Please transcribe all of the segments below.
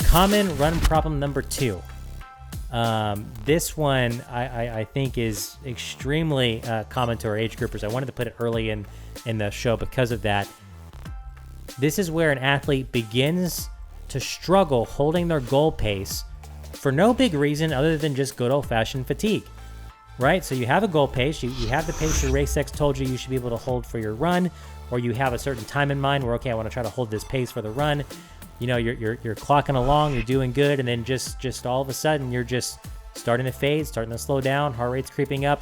Common run problem number 2. This one I think is extremely common to our age groupers. I wanted to put it early in the show because of that. This is where an athlete begins to struggle holding their goal pace for no big reason other than just good old-fashioned fatigue, right? So you have a goal pace, you have the pace your RaceX told you should be able to hold for your run, or you have a certain time in mind where, okay, I want to try to hold this pace for the run. You know, you're clocking along, you're doing good, and then just all of a sudden you're just starting to fade, starting to slow down, heart rate's creeping up,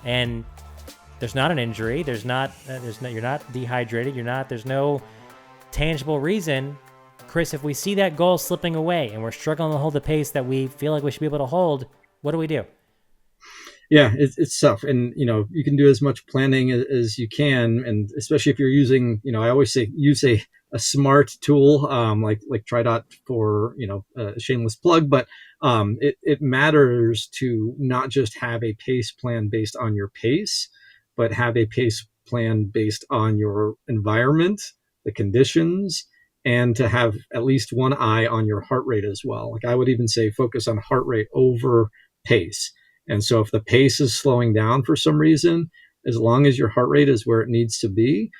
and there's not an injury, you're not dehydrated, there's no tangible reason. Chris, if we see that goal slipping away and we're struggling to hold the pace that we feel like we should be able to hold, what do we do? Yeah, it's tough. And, you can do as much planning as you can. And especially if you're using, I always say, use a smart tool, like TriDot for, a shameless plug, but it matters to not just have a pace plan based on your pace, but have a pace plan based on your environment, the conditions, and to have at least one eye on your heart rate as well. Like I would even say focus on heart rate over pace. And so if the pace is slowing down for some reason, as long as your heart rate is where it needs to be,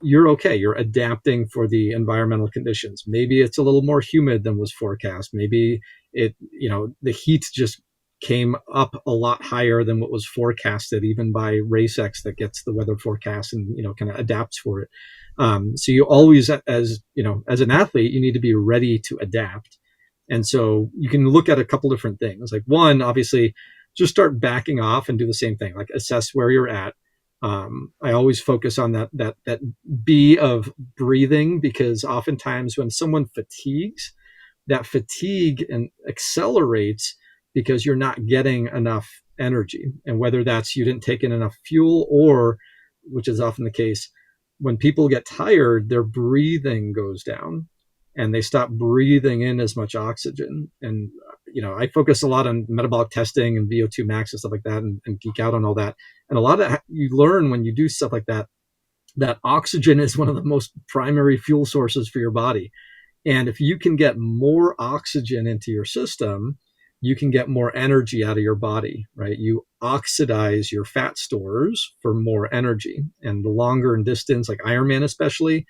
you're okay. You're adapting for the environmental conditions. Maybe it's a little more humid than was forecast. Maybe the heat just came up a lot higher than what was forecasted, even by RaceX that gets the weather forecast and, kind of adapts for it. So you always, as an athlete, you need to be ready to adapt. And so you can look at a couple different things. Like one, obviously, just start backing off and do the same thing, like assess where you're at. I always focus on that B of breathing, because oftentimes when someone fatigues, that fatigue and accelerates because you're not getting enough energy. And whether that's you didn't take in enough fuel, or, which is often the case, when people get tired, their breathing goes down and they stop breathing in as much oxygen. And, I focus a lot on metabolic testing and VO2 max and stuff like that, and geek out on all that. And a lot of that you learn when you do stuff like that, that oxygen is one of the most primary fuel sources for your body. And if you can get more oxygen into your system, you can get more energy out of your body, right? You oxidize your fat stores for more energy. And the longer in distance, like Ironman especially,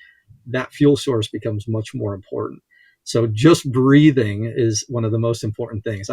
that fuel source becomes much more important. So just breathing is one of the most important things.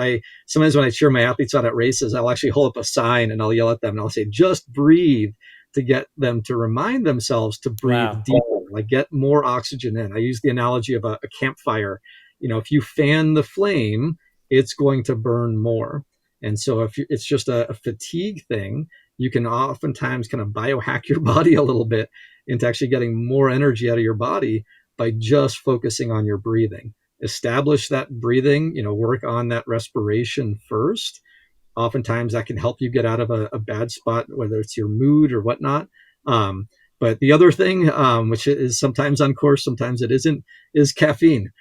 Sometimes when I cheer my athletes on at races, I'll actually hold up a sign and I'll yell at them and I'll say, just breathe, to get them to remind themselves to breathe deeper, like get more oxygen in. I use the analogy of a campfire. If you fan the flame, it's going to burn more. And so if it's just a fatigue thing, you can oftentimes kind of biohack your body a little bit into actually getting more energy out of your body by just focusing on your breathing. Establish that breathing, work on that respiration first. Oftentimes that can help you get out of a bad spot, whether it's your mood or whatnot. But the other thing, which is sometimes on course, sometimes it isn't, is caffeine.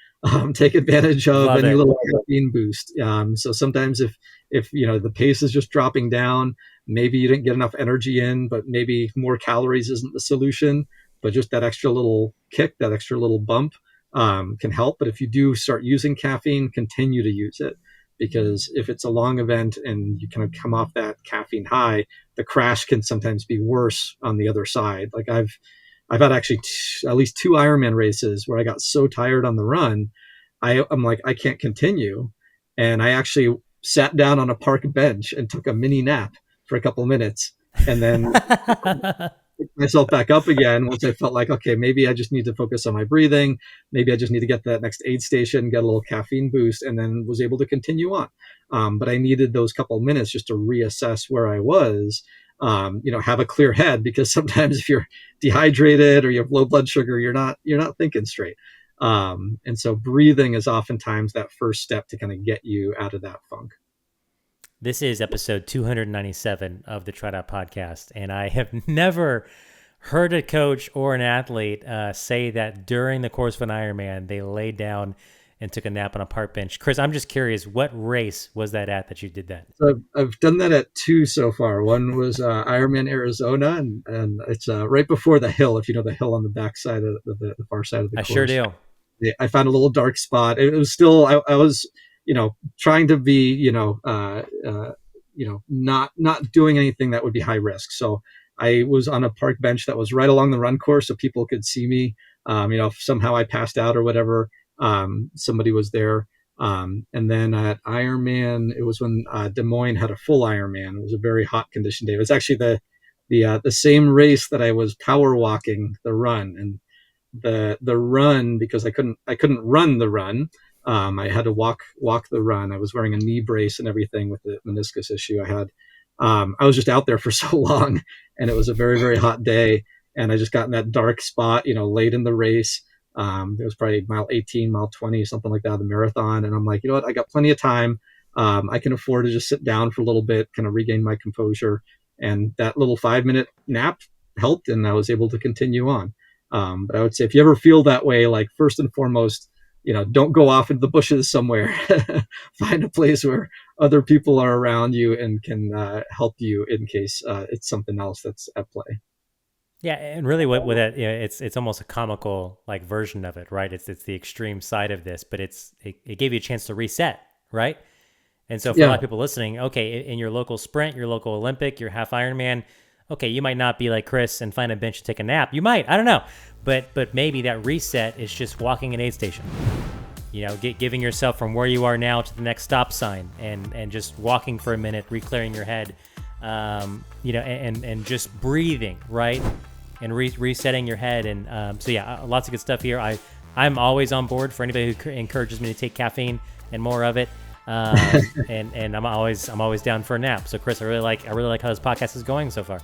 Take advantage of any little caffeine boost. So sometimes if the pace is just dropping down, maybe you didn't get enough energy in, but maybe more calories isn't the solution, but just that extra little kick, that extra little bump can help. But if you do start using caffeine, continue to use it, because if it's a long event and you kind of come off that caffeine high, the crash can sometimes be worse on the other side. Like I've had actually at least 2 Ironman races where I got so tired on the run, I'm like, I can't continue. And I actually sat down on a park bench and took a mini nap for a couple of minutes, and then picked myself back up again once I felt like, okay, maybe I just need to focus on my breathing. Maybe I just need to get to that next aid station, get a little caffeine boost, and then was able to continue on. But I needed those couple of minutes just to reassess where I was, have a clear head, because sometimes if you're dehydrated or you have low blood sugar, you're not thinking straight. And so breathing is oftentimes that first step to kind of get you out of that funk. This is episode 297 of the TriAthletes podcast, and I have never heard a coach or an athlete say that during the course of an Ironman, they laid down and took a nap on a park bench. Chris, I'm just curious, what race was that you did that? So I've done that at 2 so far. One was Ironman Arizona, and it's right before the hill, if you know the hill on the back side of the far side of the course. I sure do. I found a little dark spot. It was still, I was, trying to be, not doing anything that would be high risk. So I was on a park bench that was right along the run course, so people could see me. If somehow I passed out or whatever, somebody was there. And then at Ironman, it was when Des Moines had a full Ironman. It was a very hot condition day. It was actually the same race that I was power walking the run, and the run, because I couldn't run the run. I had to walk the run. I was wearing a knee brace and everything with the meniscus issue I had. I was just out there for so long, and it was a very, very hot day, and I just got in that dark spot, late in the race. It was probably mile 18, mile 20, something like that, the marathon. And I'm like, you know what? I got plenty of time. I can afford to just sit down for a little bit, kind of regain my composure. And that little 5-minute nap helped, and I was able to continue on. But I would say if you ever feel that way, like first and foremost, don't go off into the bushes somewhere. Find a place where other people are around you and can help you in case it's something else that's at play. Yeah, and really, what that, it's almost a comical like version of it, right? It's the extreme side of this, but it gave you a chance to reset, right? And so for a lot Yeah. of people listening, okay, in your local sprint, your local Olympic, your half Ironman, okay, you might not be like Chris and find a bench to take a nap. You might, I don't know, but maybe that reset is just walking an aid station. Giving yourself from where you are now to the next stop sign, and just walking for a minute, re-clearing your head, and just breathing, right? And resetting your head. And so yeah, lots of good stuff here. I'm always on board for anybody who encourages me to take caffeine and more of it. And I'm always down for a nap. So Chris, I really like how this podcast is going so far.